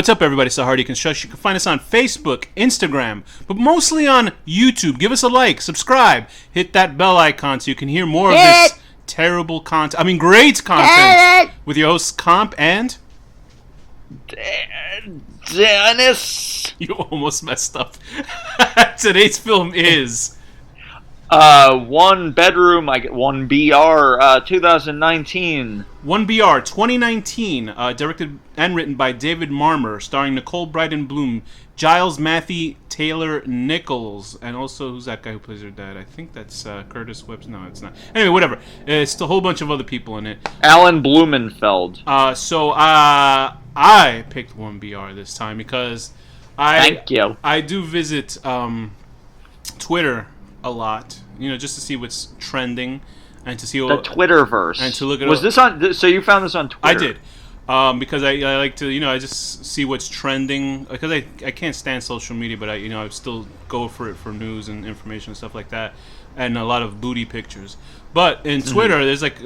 What's up, everybody? It's Hardy Construction. You can find us on Facebook, Instagram, but mostly on YouTube. Give us a like, subscribe, hit that bell icon so you can hear more of this terrible content. I mean, great content with your hosts Komp and Dennis. You almost messed up. Today's film is One Bedroom, One BR, 2019. One BR 2019, directed and written by David Marmer, starring Nicole Bryden Bloom, Giles Matthew Taylor Nichols, and also, who's that guy who plays her dad? I think that's Curtis Webster. No, it's not. Anyway, whatever. It's a whole bunch of other people in it. Alan Blumenfeld. So I picked One BR this time because Thank you. I do visit Twitter a lot, just to see what's trending and to see the Twitterverse. And to look at was this on? So you found this on Twitter? I did, because I like to I just see what's trending because I can't stand social media, but I still go for it for news and information and stuff like that, and a lot of booty pictures. But in Twitter, there's like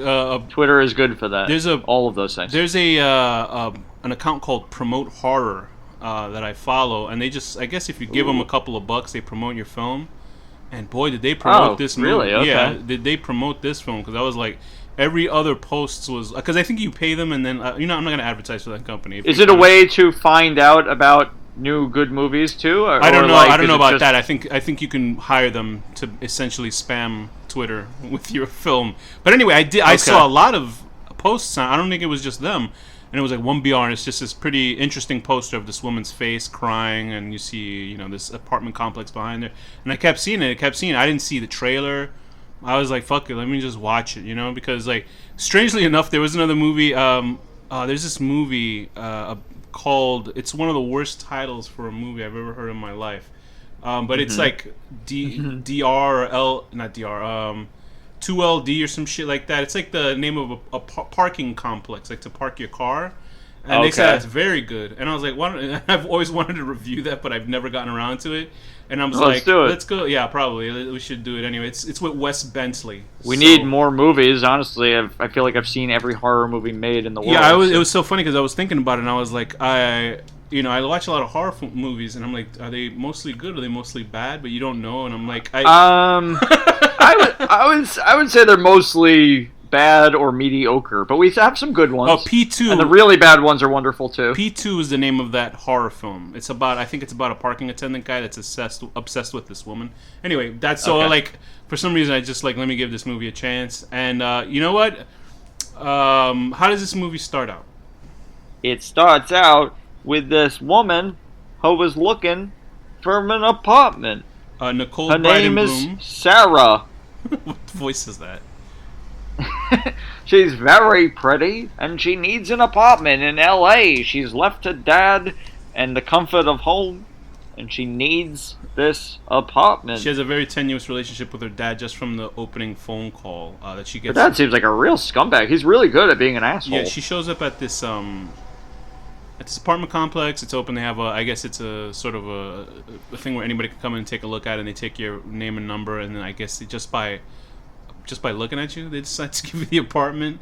Twitter is good for that. There's all of those things. There's an account called Promote Horror that I follow, and they just I guess if you give them a couple of bucks, they promote your film. And boy, did they promote this movie. Really? Okay. Yeah, did they promote this film? Because I was like, every other post was... Because I think you pay them and then... I'm not going to advertise for that company. Is it a way to find out about new good movies, too? Or, I don't know. Like, I don't know about that. I think you can hire them to essentially spam Twitter with your film. But anyway, I saw a lot of posts. I don't think it was just them. And it was like One BR, and it's just this pretty interesting poster of this woman's face crying, and you see, this apartment complex behind her. And I kept seeing it. I didn't see the trailer. I was like, fuck it, let me just watch it, because, like, strangely enough, there was another movie. There's this movie called, it's one of the worst titles for a movie I've ever heard in my life. But it's like DR or L, not DR, 2LD or some shit like that. It's like the name of a parking complex, like to park your car. And they said it's very good. And I was like, I've always wanted to review that, but I've never gotten around to it. And I was like, let's do it. Let's go. Yeah, probably. We should do it anyway. It's with Wes Bentley. We need more movies, honestly. I feel like I've seen every horror movie made in the world. Yeah, it was so funny because I was thinking about it, and I was like, I watch a lot of horror movies, and I'm like, are they mostly good or are they mostly bad? But you don't know, and I'm like, I would say they're mostly bad or mediocre, but we have some good ones. Oh, P2, and the really bad ones are wonderful too. P2 is the name of that horror film. I think it's about a parking attendant guy that's obsessed with this woman. Anyway, that's so like for some reason I just like let me give this movie a chance. And you know what? How does this movie start out? It starts out with this woman who was looking for an apartment. Nicole Her Bryden name Bloom. is Sarah. What voice is that? She's very pretty, and she needs an apartment in L.A. She's left her dad and the comfort of home, and she needs this apartment. She has a very tenuous relationship with her dad just from the opening phone call that she gets. Her dad seems like a real scumbag. He's really good at being an asshole. Yeah, she shows up at this apartment complex. It's open. They have I guess it's a sort of a thing where anybody can come in and take a look at it, and they take your name and number, and then I guess just by looking at you, they decide to give you the apartment.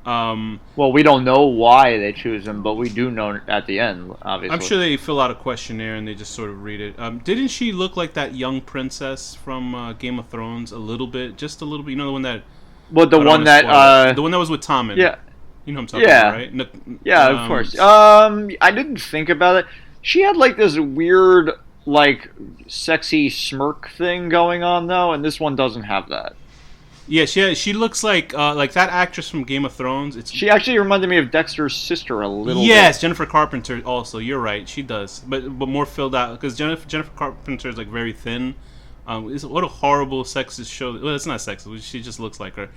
Well, we don't know why they choose him, but we do know at the end, obviously. I'm sure they fill out a questionnaire and they just sort of read it. Didn't she look like that young princess from Game of Thrones a little bit? Just a little bit. You know the one that... Well, the one that was with Tommen. Yeah. You know what I'm talking about, right? Yeah, of course. I didn't think about it. She had like this weird, like, sexy smirk thing going on, though, and this one doesn't have that. Yeah, she looks like that actress from Game of Thrones. She actually reminded me of Dexter's sister a little bit. Yes, Jennifer Carpenter also. You're right, she does. But more filled out, because Jennifer Carpenter is like very thin. What a horrible sexist show. Well, it's not sexist. She just looks like her.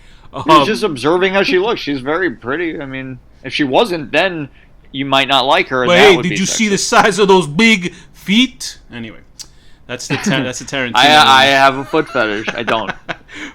He's just observing how she looks. She's very pretty. I mean, if she wasn't, then you might not like her. But hey, did you see the size of those big feet? Anyway, that's the Tarantino. I have a foot fetish. I don't.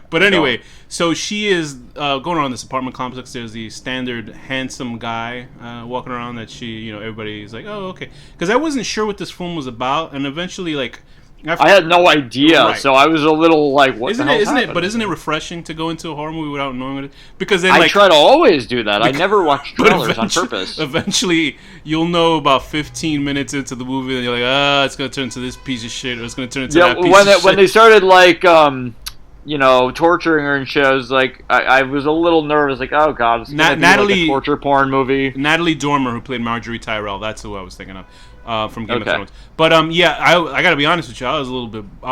But anyway, so she is going around this apartment complex. There's the standard handsome guy walking around that everybody's like, oh, okay. Because I wasn't sure what this film was about, and eventually, like, I had no idea, right. So I was a little like, "What isn't the hell?" Isn't it? But isn't it refreshing to go into a horror movie without knowing what it is? Because then, I try to always do that. I never watch trailers on purpose. Eventually, you'll know about 15 minutes into the movie, and you're like, it's going to turn into this piece of shit, or it's going to turn into that piece of shit. When they started torturing her and shit, I was like, I was a little nervous, like, oh god, it's going to be like a torture porn movie. Natalie Dormer, who played Marjorie Tyrell, that's who I was thinking of. From Game of Thrones. But I gotta be honest with you, I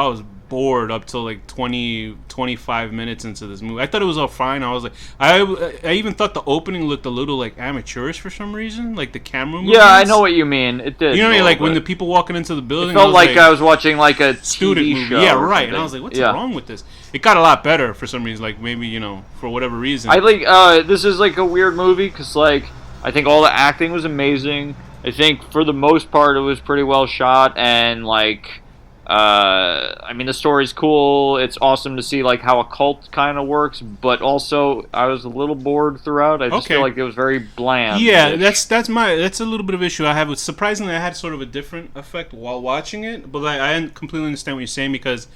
was bored up till like 25 minutes into this movie. I thought it was all fine. I was like, I even thought the opening looked a little like amateurish for some reason, like the camera movements. Yeah, I know what you mean. It did. You know what I mean? Like when the people walking into the building, it felt like I was watching like a student TV movie. show. Yeah, right. And I was like, what's wrong with this? It got a lot better for some reason. Like maybe for whatever reason. I think this is like a weird movie because like I think all the acting was amazing. I think for the most part it was pretty well shot, and like I mean the story's cool. It's awesome to see like how a cult kind of works, but also I was a little bored throughout. I just feel like it was very bland. Yeah, that's a little bit of issue I have with. Surprisingly, I had sort of a different effect while watching it, but I completely understand what you're saying because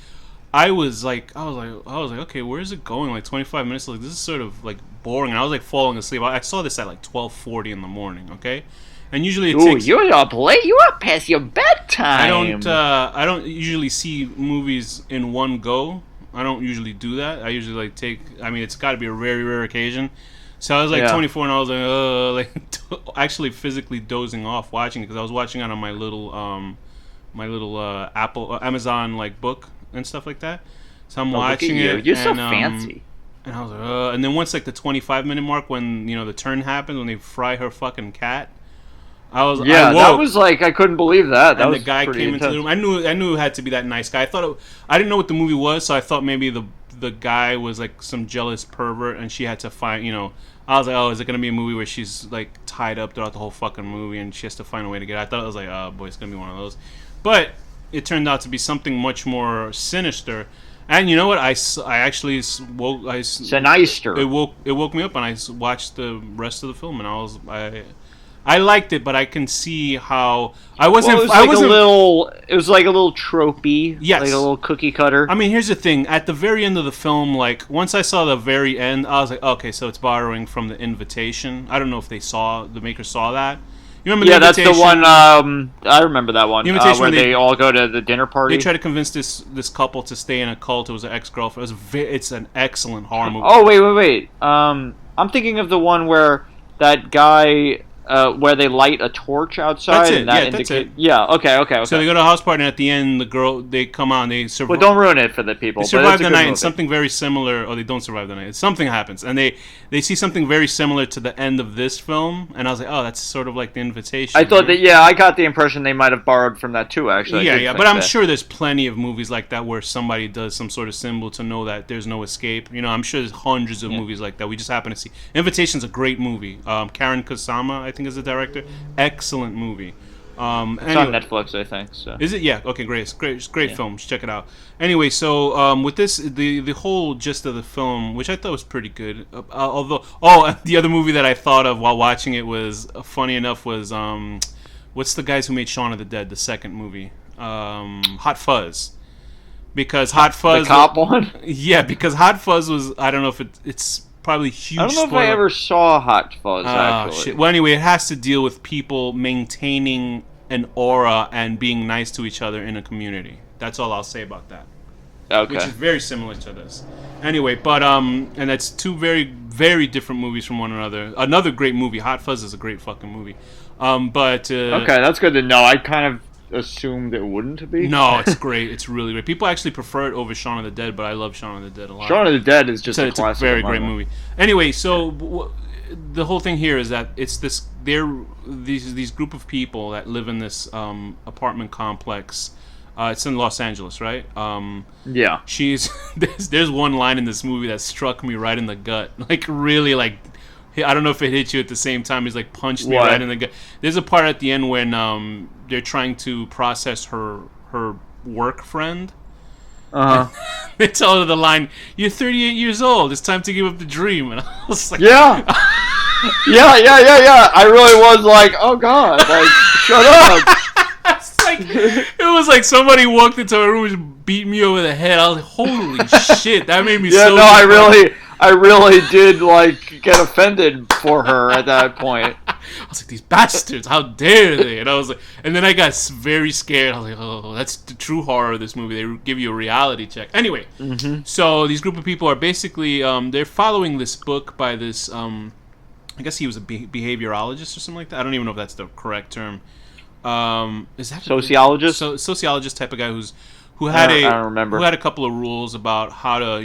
I was like, okay, where is it going? Like 25 minutes, like this is sort of like boring. And I was like falling asleep. I saw this at like 12:40 in the morning. Okay. And usually it takes. You're up late. You up past your bedtime. I don't usually see movies in one go. I don't usually do that. I usually like take. I mean, it's got to be a very rare occasion. So I was like 24, and I was like, actually physically dozing off watching it because I was watching it on my little Amazon like book and stuff like that. So I'm watching it. You're so fancy. And I was like, and then once like the 25-minute mark when the turn happens when they fry her fucking cat. I woke, that was like I couldn't believe that. And the guy came into the room. I knew it had to be that nice guy. I didn't know what the movie was, so I thought maybe the guy was like some jealous pervert, and she had to find. I was like, oh, is it gonna be a movie where she's like tied up throughout the whole fucking movie, and she has to find a way to get out? I thought it was like, oh boy, it's gonna be one of those. But it turned out to be something much more sinister. And you know what? I actually woke. Sinister. It woke me up, and I watched the rest of the film, and I liked it, but I can see how I wasn't. It was like a little tropey, yes, like a little cookie cutter. I mean, here's the thing: at the very end of the film, like once I saw the very end, I was like, okay, so it's borrowing from The Invitation. I don't know if the maker saw that. You remember? Yeah, that's the one. I remember that one. Where they all go to the dinner party. They try to convince this couple to stay in a cult. It was an ex-girlfriend. It's an excellent horror movie. Oh wait. I'm thinking of the one where that guy. Where they light a torch outside. That's it. Yeah, okay. So they go to a house party, and at the end, they come out, and they survive. Well, don't ruin it for the people. They survive the night, and something very similar, or they don't survive the night. Something happens, and they see something very similar to the end of this film, and I was like, oh, that's sort of like The Invitation. I thought that, I got the impression they might have borrowed from that too, actually. Yeah, but I'm sure there's plenty of movies like that where somebody does some sort of symbol to know that there's no escape. I'm sure there's hundreds of movies like that. We just happen to see. Invitation's a great movie. Karen Kusama, I think, is the director. Excellent movie. It's on Netflix, I think. So. Is it? Yeah. Okay. Great. It's great film. Check it out. Anyway, so with this, the whole gist of the film, which I thought was pretty good. Although, the other movie that I thought of while watching it was funny enough was what's the guys who made Shaun of the Dead, the second movie? Hot Fuzz. Because Hot Fuzz, the cop one. Yeah, because Hot Fuzz was. I don't know if it's probably huge. I don't know if I ever saw Hot Fuzz, actually. Shit. Well, anyway, it has to deal with people maintaining an aura and being nice to each other in a community. That's all I'll say about that. Okay. Which is very similar to this. Anyway, but and that's two very, very different movies from one another. Another great movie. Hot Fuzz is a great fucking movie. But okay, that's good to know. I kind of assumed it wouldn't be. No, it's great. It's really great. People actually prefer it over Shaun of the Dead, but I love Shaun of the Dead a lot. Shaun of the Dead is just a classic. It's a very great movie. Anyway, so the whole thing here is that it's these group of people that live in this apartment complex. It's in Los Angeles, right? Yeah. There's one line in this movie that struck me right in the gut. Like really, like I don't know if it hit you at the same time. He's like punched me right in the gut. There's a part at the end when they're trying to process her work friend. They tell her the line, "You're 38 years old. It's time to give up the dream." And I was like, yeah. I really was like, oh god, like shut up. It's like it was like somebody walked into a room and just beat me over the head. I was like, holy shit, that made me so... No, I really did, like, get offended for her at that point. I was like, these bastards, how dare they? And I was like, and then I got very scared. I was like, oh, that's the true horror of this movie. They give you a reality check. Anyway, so these group of people are basically, they're following this book by this, I guess he was a behaviorologist or something like that. I don't even know if that's the correct term. Is that sociologist? Sociologist type of guy who had I don't remember. Who had a couple of rules about how to,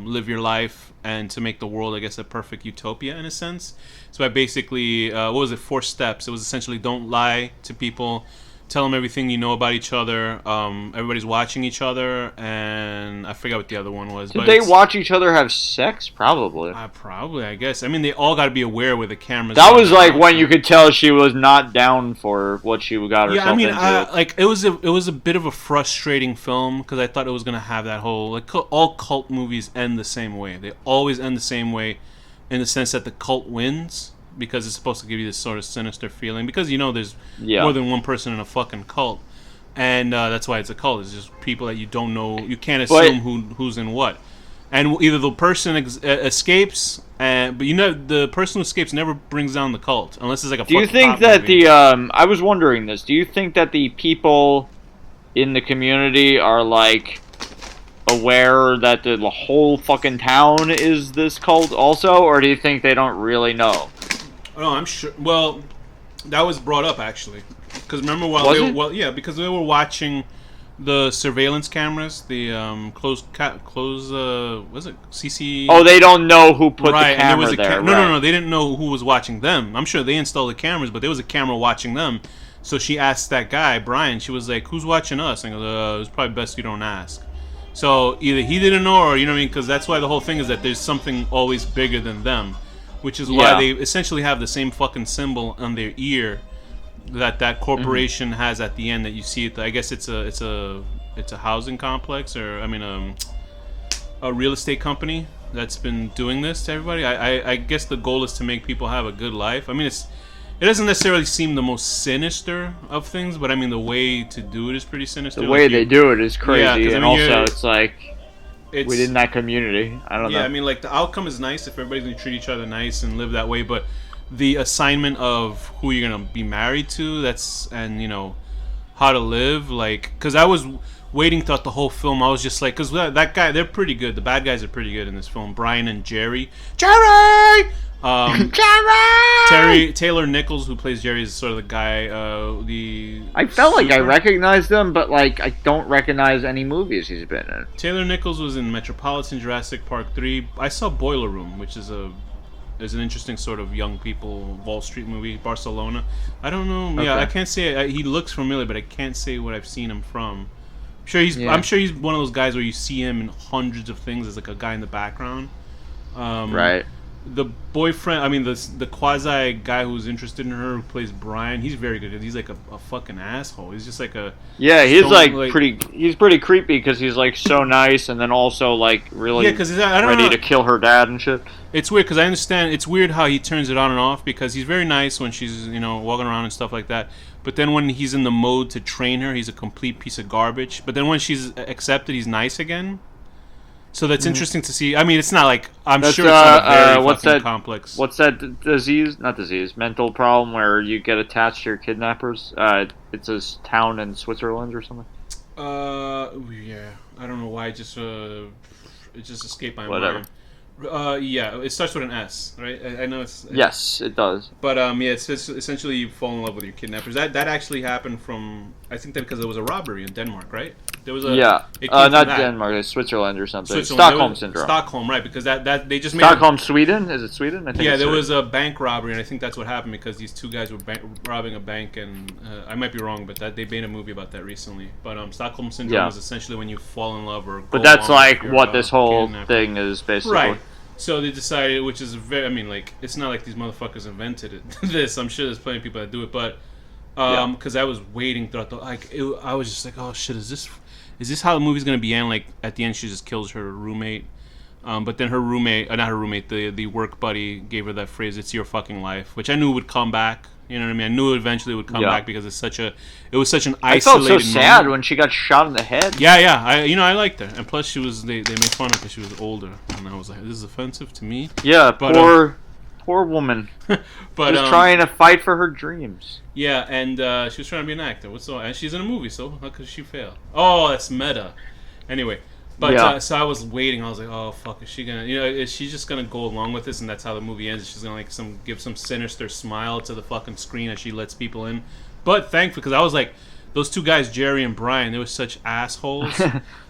live your life and to make the world, I guess, a perfect utopia in a sense. So I basically, 4 steps? It was essentially don't lie to people, tell them everything you know about each other. Everybody's watching each other, and I forgot what the other one was. Did they watch each other have sex? Probably. Probably, I guess. I mean, they all got to be aware where the cameras. That was like when you could tell she was not down for what she got herself into. Yeah, I mean, it was a bit of a frustrating film because I thought it was gonna have that whole all cult movies end the same way. They always end the same way, in the sense that the cult wins. Because it's supposed to give you this sort of sinister feeling. Because, there's more than one person in a fucking cult. And that's why it's a cult. It's just people that you don't know. You can't assume who's in what. And either the person escapes, but the person who escapes never brings down the cult. Unless it's like a fucking cop movie. Do you think that I was wondering this. Do you think that the people in the community are, like, aware that the whole fucking town is this cult also? Or do you think they don't really know? No, I'm sure. Well, that was brought up actually, because remember because they were watching the surveillance cameras, the was it CC? Oh, they don't know who put the camera there. No, they didn't know who was watching them. I'm sure they installed the cameras, but there was a camera watching them. So she asked that guy Brian. She was like, "Who's watching us?" And he goes, "It's probably best you don't ask." So either he didn't know, or you know what I mean, because that's why the whole thing is that there's something always bigger than them. Which is why they essentially have the same fucking symbol on their ear that corporation has at the end that you see it. I guess it's a housing complex, or a real estate company that's been doing this to everybody. I guess the goal is to make people have a good life. I mean, it doesn't necessarily seem the most sinister of things, but I mean the way to do it is pretty sinister. The way they do it is crazy, and also it's like. Within that community, I don't know. Yeah, I mean, like, the outcome is nice if everybody's gonna treat each other nice and live that way, but the assignment of who you're gonna be married to, and how to live, like, because I was waiting throughout the whole film. I was just like, because that guy, they're pretty good. The bad guys are pretty good in this film. Brian and Jerry. Taylor Nichols, who plays Jerry, is sort of the guy. I felt like I recognized him, but like I don't recognize any movies he's been in. Taylor Nichols was in Metropolitan, Jurassic Park 3. I saw Boiler Room, which is an interesting sort of young people Wall Street movie. Barcelona. I don't know. Okay. Yeah, I can't say he looks familiar, but I can't say what I've seen him from. I'm sure he's one of those guys where you see him in hundreds of things as like a guy in the background. Right. The boyfriend, I mean, the quasi guy who's interested in her, who plays Brian, he's very good. He's like a fucking asshole. He's just like a... Yeah, he's he's pretty creepy because he's like so nice and then also like really ready to kill her dad and shit. It's weird because I understand, it's weird how he turns it on and off because he's very nice when she's, walking around and stuff like that. But then when he's in the mode to train her, he's a complete piece of garbage. But then when she's accepted, he's nice again. So that's interesting to see. I mean, it's not like sure it's not a very fucking complex. What's that disease? Not disease. Mental problem where you get attached to your kidnappers. It's a town in Switzerland or something. Yeah. I don't know why. It just escaped my mind. Yeah, it starts with an S, right? I know it's... Yes, it does. But, it's essentially you fall in love with your kidnappers. That actually happened from... I think that because there was a robbery in Denmark, right? There was a... Yeah. Not Denmark, it's Switzerland or something. Stockholm Syndrome. Stockholm, right, because that they just made... Stockholm, Sweden? Is it Sweden? I think there was a bank robbery, and I think that's what happened because these two guys were robbing a bank, and I might be wrong, but they made a movie about that recently. But Stockholm Syndrome is essentially when you fall in love or... But that's like what this whole thing is, basically. Right. So they decided, which is it's not like these motherfuckers invented this. I'm sure there's plenty of people that do it, but because I was waiting throughout I was just like, oh shit, is this how the movie's gonna be? And like at the end, she just kills her roommate. But then her roommate, not her roommate, the work buddy gave her that phrase, "It's your fucking life," which I knew would come back You know what I mean? I knew eventually it would come back because it was such an I felt isolated so sad moment. when she got shot in the head. Yeah. I liked her, and plus they made fun of her because she was older, and I was like, this is offensive to me. Yeah, but, poor woman. But just trying to fight for her dreams. Yeah, and she was trying to be an actor. And she's in a movie, so how could she fail? Oh, that's meta. Anyway. But so I was waiting. I was like, "Oh fuck, is she gonna? Is she just gonna go along with this?" And that's how the movie ends. She's gonna give some sinister smile to the fucking screen as she lets people in. But thankfully, because I was like, those two guys, Jerry and Brian, they were such assholes.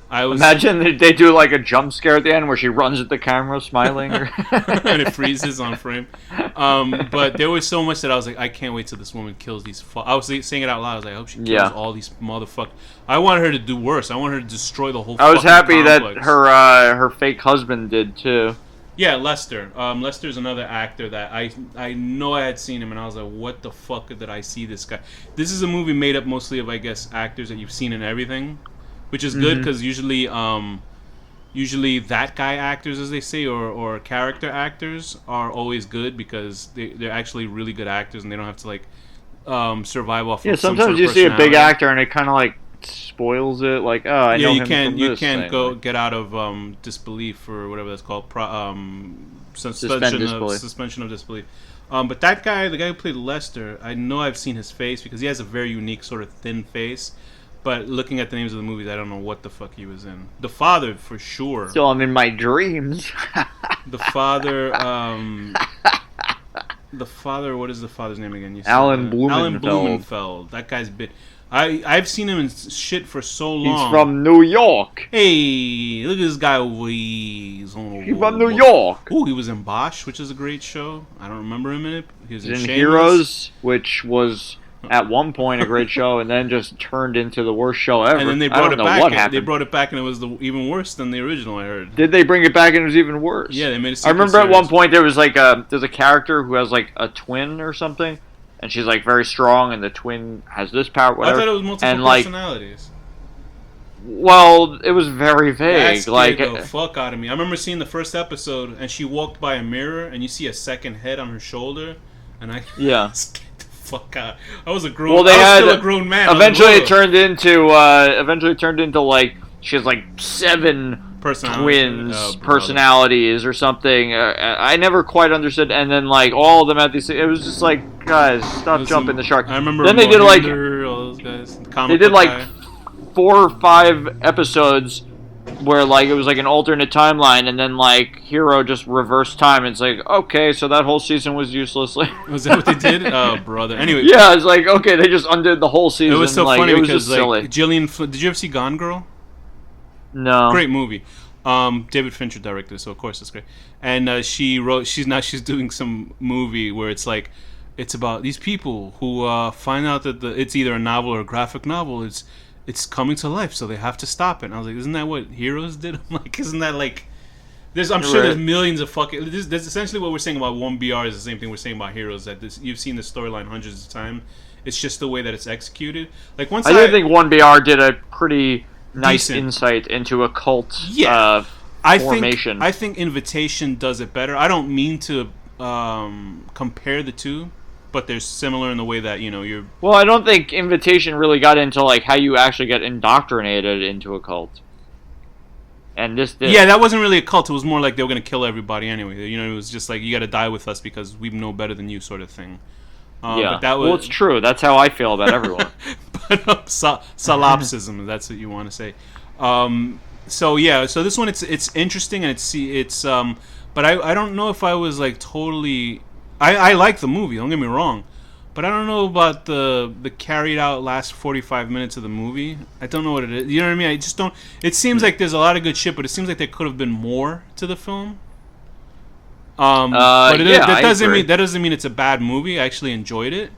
Imagine they do like a jump scare at the end where she runs at the camera smiling, and it freezes on frame. But there was so much that I was like, I can't wait till this woman kills these. I was saying it out loud. I was like, I hope she kills all these motherfuckers. I wanted her to do worse. I wanted her to destroy the whole. I was happy complex. that her fake husband did too. Yeah, Lester. Lester's another actor that I know I had seen him, and I was like, what the fuck did I see this guy? This is a movie made up mostly of, I guess, actors that you've seen in everything. Which is good because usually that guy actors, as they say, or character actors are always good because they're actually really good actors and they don't have to survive off. Yeah, of sometimes some sort of you see a big personality. actor and it kind of spoils it. Like, oh, I know him from you this can't thing. get out of disbelief or whatever that's called. Suspension of disbelief. But that guy, the guy who played Lester, I know I've seen his face because he has a very unique sort of thin face. But looking at the names of the movies, I don't know what the fuck he was in. The Father, for sure. Still, I'm in my dreams. The Father, what is the father's name again? Alan Blumenfeld. Alan Blumenfeld. That guy's bit. I've seen him in shit for so long. He's from New York. Hey, look at this guy over here. He's from New York. Oh, he was in Bosch, which is a great show. I don't remember him in it. He was in Shameless. Heroes, which was at one point a great show, and then just turned into the worst show ever. And then they brought it back. They brought it back, and it was even worse than the original. I heard. Did they bring it back, and it was even worse? Yeah, they made it. I remember at one point there was there's a character who has a twin or something, and she's very strong, and the twin has this power. Whatever. I thought it was multiple personalities. Well, it was very vague. That scared the fuck out of me. I remember seeing the first episode, and she walked by a mirror, and you see a second head on her shoulder, and I scared the fuck out. I was a grown. Well, I was still a grown man. Eventually, it turned into. She has 7 twins personalities or something. I never quite understood. And then all of them at these. It was just guys, stop jumping the shark. I remember. Then they did all those guys. They did 4 or 5 episodes where it was an alternate timeline, and then Hero just reversed time. And it's okay, so that whole season was useless. Was that what they did? Oh, brother. Anyway. Yeah, it's okay, they just undid the whole season. It was so funny it was because just silly. did you ever see Gone Girl? No. Great movie. David Fincher directed it, so of course it's great. And she's doing some movie where it's it's about these people who find out that it's either a novel or a graphic novel. It's coming to life, so they have to stop it. And I was like, isn't that what Heroes did? I'm isn't that I'm sure there's millions of fucking. That's essentially what we're saying about 1BR is the same thing we're saying about Heroes. That you've seen the storyline hundreds of times. It's just the way that it's executed. I do think 1BR did a pretty nice insight into a cult formation. I think Invitation does it better. I don't mean to compare the two, but they're similar in the way that you're. Well, I don't think Invitation really got into how you actually get indoctrinated into a cult. And this did. Yeah, that wasn't really a cult. It was more they were going to kill everybody anyway. It was just you got to die with us because we know better than you, sort of thing. But that was... Well, it's true. That's how I feel about everyone. But solipsism, that's what you want to say. So this one it's interesting and it's but I don't know if I was totally. I like the movie. Don't get me wrong, but I don't know about the carried out last 45 minutes of the movie. I don't know what it is. You know what I mean? I just don't. It seems like there's a lot of good shit, but it seems like there could have been more to the film. But that doesn't mean it's a bad movie. I actually enjoyed it.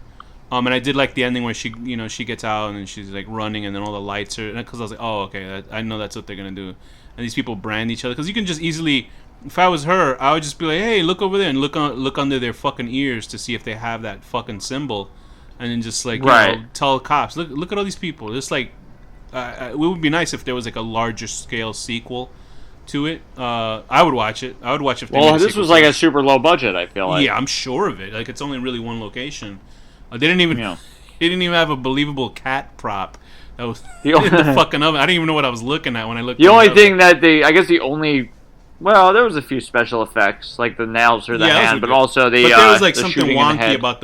And I did like the ending where she gets out and then she's running and then all the lights are, because I was like, oh, okay, I know that's what they're gonna do. And these people brand each other because you can just easily, if I was her, I would just be like, hey, look over there and look under their fucking ears to see if they have that fucking symbol, and then just tell cops, look at all these people. It's it would be nice if there was a larger scale sequel to it. I would watch it. I would watch if. Well, this was a super low budget. I feel like. Yeah, I'm sure of it. It's only really one location. They didn't even have a believable cat prop. That was in the fucking oven. I didn't even know what I was looking at when I looked. The only thing that well, there was a few special effects, like the nails or the hand, but also the. But there was like something wonky about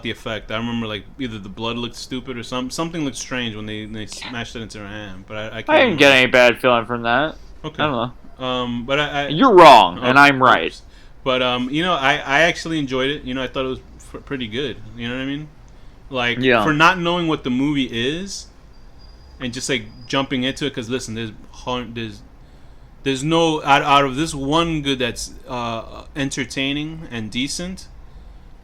the effect. I remember like either the blood looked stupid or something looked strange when they smashed it into her hand. But I didn't get any bad feeling from that. Okay. I don't know. But you're wrong, and I'm right. But I actually enjoyed it. I thought it was pretty good. You know what I mean? Like for not knowing what the movie is, and just like jumping into it. Because listen, there's no out of this one good that's entertaining and decent.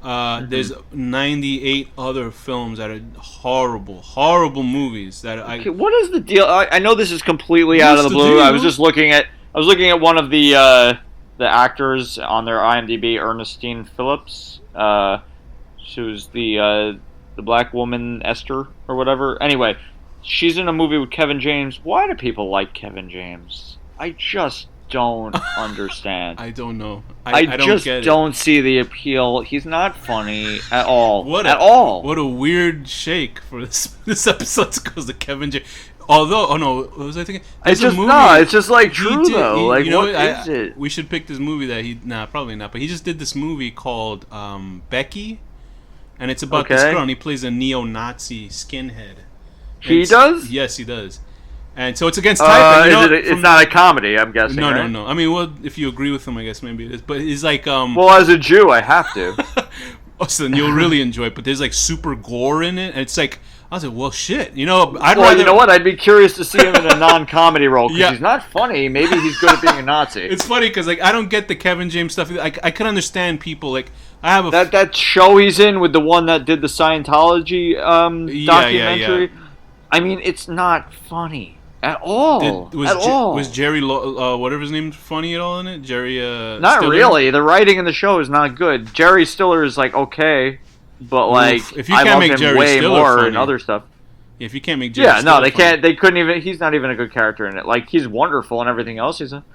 There's 98 other films that are horrible movies that Okay, what is the deal? I know this is completely out of the blue. I was looking at one of the actors on their IMDb, Ernestine Phillips. She was the black woman Esther or whatever. Anyway, she's in a movie with Kevin James. Why do people like Kevin James? I just don't understand. I don't know. I don't don't see the appeal. He's not funny at all. What a weird shake for this episode goes to Kevin James. Although, what was I thinking? It's just true though. Like, what is it? We should pick this movie that probably not. But he just did this movie called Becky, and it's about this girl, and he plays a neo-Nazi skinhead. He does? Yes, he does. And so it's against type. It's not a comedy, I'm guessing. No, right? no. I mean, well, if you agree with him, I guess maybe it is. But he's like, well, as a Jew, I have to. So then you'll really enjoy it. But there's like super gore in it, and it's like, I was like, well, shit. You know what? I'd be curious to see him in a non-comedy role because he's not funny. Maybe he's good at being a Nazi. It's funny because like I don't get the Kevin James stuff. I can understand people like I have that show he's in with the one that did the Scientology documentary. Yeah. I mean, it's not funny. At all. Was Jerry, whatever his name, funny at all in it? Jerry, Not Stiller? Really. The writing in the show is not good. Jerry Stiller is, like, okay, but, like, if you can't I love make him Jerry way Stiller more funny. And other stuff. Yeah, if you can't make Jerry Stiller no, they can't, they couldn't even, he's not even a good character in it. Like, he's wonderful and everything else. He's a...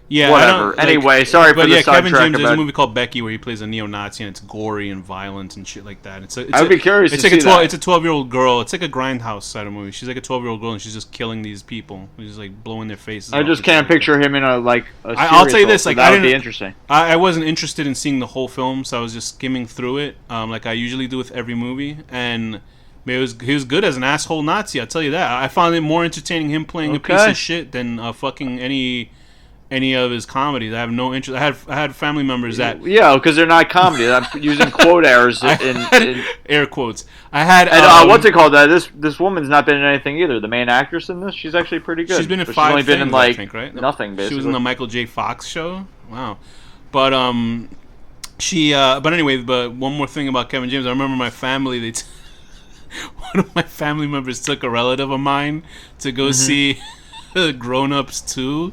Yeah, whatever. Anyway, sorry for the sidetrack. Kevin James has a movie called Becky where he plays a neo-Nazi and it's gory and violent and shit like that. I would be curious. It's like it's a 12-year-old girl. It's like a Grindhouse side of movie. She's like a 12-year-old girl and she's just killing these people. She's just like blowing their faces. I just can't picture him in a I'll tell you this, like that would be interesting. I wasn't interested in seeing the whole film, so I was just skimming through it, like I usually do with every movie, and he was good as an asshole Nazi. I'll tell you that. I found it more entertaining him playing a piece of shit than fucking any of his comedies. I have no interest. I had family members that because they're not comedy. I'm using quote errors in air quotes. I had what's it called? This woman's not been in anything either. The main actress in this, she's actually pretty good. She's been in but 5 she's only things, been in like I think, right? Nothing basically. She was in the Michael J. Fox show. Wow, but but anyway, but one more thing about Kevin James. I remember my family. One of my family members took a relative of mine to go see Grown Ups 2.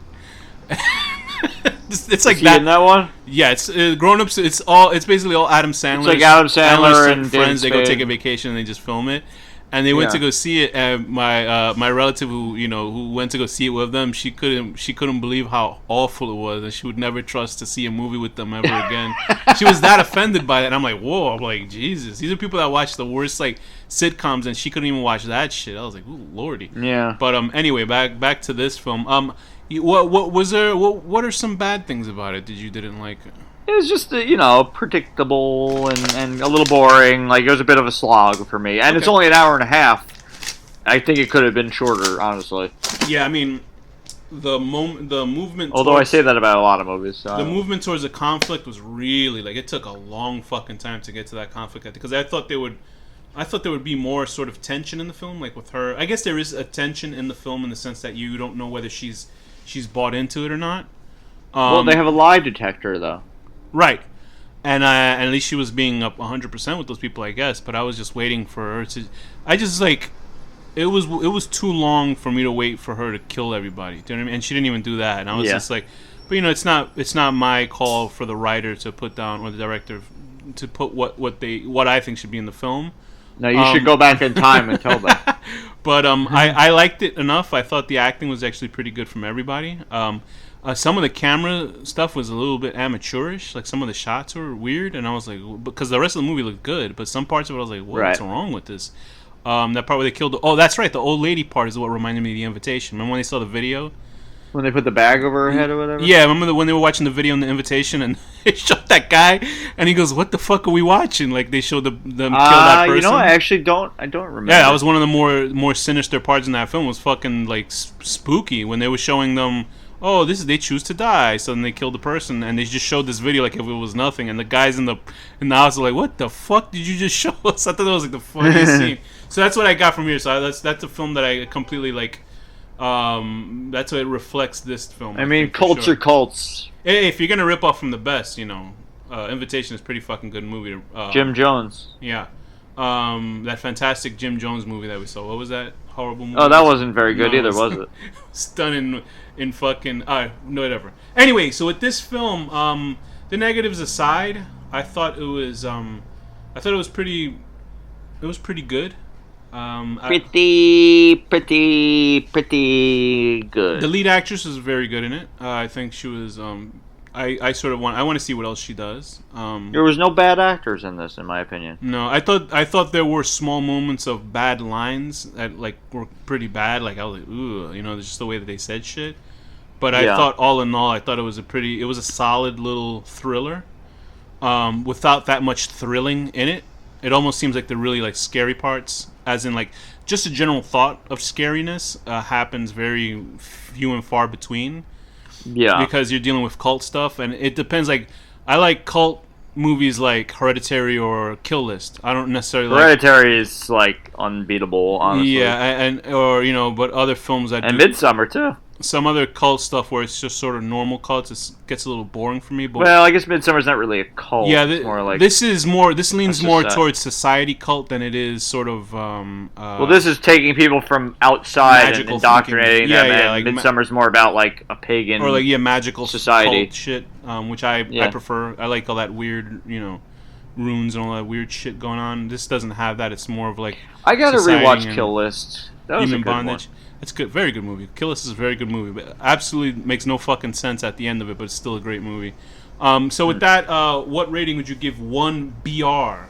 It's like that. In that one? Yeah, it's Grown Ups. It's basically all Adam Sandler. It's like Adam Sandler and friends. They go take a vacation and they just film it. And they went to go see it. And my relative who went to go see it with them, she couldn't believe how awful it was, and she would never trust to see a movie with them ever again. She was that offended by it. And I'm like, whoa! I'm like, Jesus, these are people that watch the worst like sitcoms, and she couldn't even watch that shit. I was like, ooh, lordy. Yeah. But anyway, back to this film. What was there? What are some bad things about it? You didn't like it? It was just predictable and a little boring. Like it was a bit of a slog for me, and it's only an hour and a half. I think it could have been shorter, honestly. Yeah, I mean, the movement. Although I say that about a lot of movies. So the movement towards the conflict was really like it took a long fucking time to get to that conflict because I thought there would be more sort of tension in the film, like with her. I guess there is a tension in the film in the sense that you don't know whether she's bought into it or not. Well, they have a lie detector, though. Right. And at least she was being up 100% with those people, I guess. But I was just waiting for her to... I just, like... It was too long for me to wait for her to kill everybody. Do you know what I mean? And she didn't even do that. And I was just like... But, it's not my call for the writer to put down, or the director, to put what I think should be in the film. No, you should go back in time and tell them. But I liked it enough. I thought the acting was actually pretty good from everybody. Some of the camera stuff was a little bit amateurish. Like some of the shots were weird, and I was like, because the rest of the movie looked good, but some parts of it I was like, what's wrong with this? That part where they killed. Oh, that's right. The old lady part is what reminded me of The Invitation. Remember when they saw the video? When they put the bag over her head or whatever? Yeah, remember when they were watching the video in The Invitation and they showed that guy and he goes, "What the fuck are we watching?" Like they showed them kill that person. You know, I actually don't remember. Yeah, that was one of the more sinister parts in that film. Was fucking like spooky when they were showing them. Oh, they choose to die, so then they killed the person, and they just showed this video like if it was nothing, and the guys in the house were like, "What the fuck did you just show us?" I thought that was like the funniest scene. So that's what I got from here. So that's a film that I completely like. That's what it reflects this film. I mean, cults are cults. Hey, if you're gonna rip off from the best, Invitation is a pretty fucking good movie. Jim Jones. Yeah. That fantastic Jim Jones movie that we saw. What was that horrible movie? Oh, that wasn't very good either, was it? Stunning in fucking. No, whatever. Anyway, so with this film, the negatives aside, I thought it was pretty. It was pretty good. Pretty good. The lead actress was very good in it. I think she was. I want to see what else she does. There was no bad actors in this, in my opinion. No, I thought there were small moments of bad lines that like were pretty bad. Like I was like, ooh, there's just the way that they said shit. But I thought all in all, I thought it was a solid little thriller, without that much thrilling in it. It almost seems like the really like scary parts, as in like just a general thought of scariness, happens very few and far between. Yeah. Because you're dealing with cult stuff, and it depends. Like, I like cult movies like Hereditary or Kill List. I don't necessarily Hereditary is like unbeatable, honestly. Yeah, but other films that Midsommar too. Some other cult stuff where it's just sort of normal cults, it gets a little boring for me. But well, I guess Midsommar's not really a cult. Yeah, it's more like this leans more towards society cult than it is sort of. Well, this is taking people from outside and indoctrinating them. Yeah, and like Midsommar's more about like a pagan or like magical society cult shit, which I prefer. I like all that weird, runes and all that weird shit going on. This doesn't have that. It's more of like I gotta rewatch Kill List. That was human a good bondage. one. It's good, very good movie. Kill List is a very good movie, but absolutely makes no fucking sense at the end of it. But it's still a great movie. So with that, what rating would you give one BR?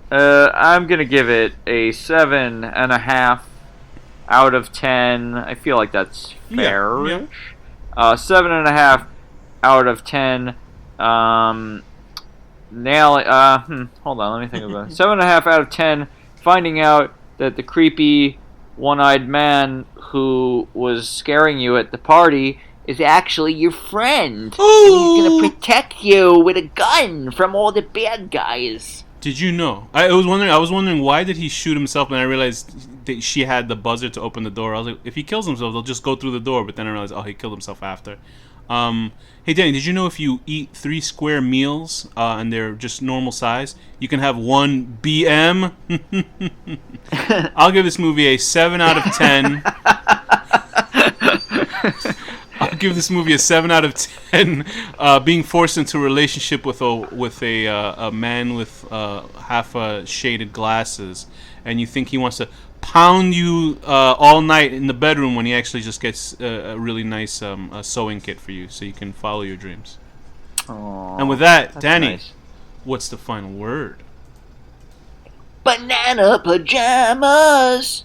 I'm gonna give it a 7.5 out of 10. I feel like that's fair. Yeah. 7.5 out of 10. Nail it. Hold on, let me think about it. 7.5 out of 10. Finding out that the creepy one-eyed man who was scaring you at the party is actually your friend. Ooh. And he's gonna protect you with a gun from all the bad guys. Did you know? I was wondering why did he shoot himself, and I realized that she had the buzzer to open the door. I was like, if he kills himself, they'll just go through the door. But then I realized, he killed himself after. Hey Danny, did you know if you eat 3 square meals and they're just normal size, you can have 1 BM? I'll give this movie a 7 out of 10. I'll give this movie a 7 out of 10. Being forced into a relationship with a man with half shaded glasses, and you think he wants to pound you all night in the bedroom when he actually just gets a really nice sewing kit for you so you can follow your dreams. Aww, and with that, Danny, nice. What's the final word? Banana pajamas.